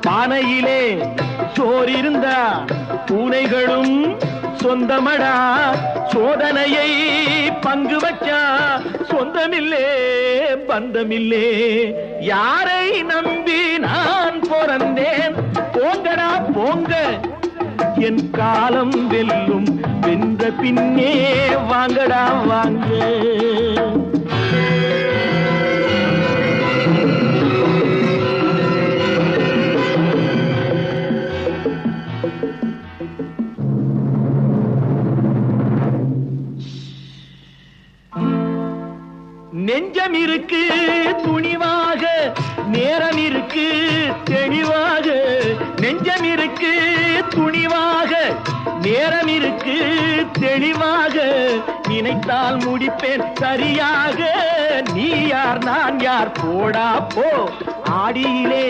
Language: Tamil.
பானையிலே சோர் இருந்தா பூனைகளும் சொந்தமடா. சோதனையை பங்கு வச்சா சொந்தமில்லே பந்தமில்லே. யாரை நம்பி நான் பிறந்தேன்? போங்கடா போங்க, என் காலம் வெல்லும். வென்ற பின்னே வாங்கடா வாங்க. நெஞ்சம் இருக்கு துணிவாக, நேரம் இருக்கு தெளிவாக. நெஞ்சம் இருக்கு துணிவாக, நேரம் இருக்கு தெளிவாக. நினைத்தால் முடிப்பேன் சரியாக. நீ யார் நான் யார் போடா போ. ஆடியிலே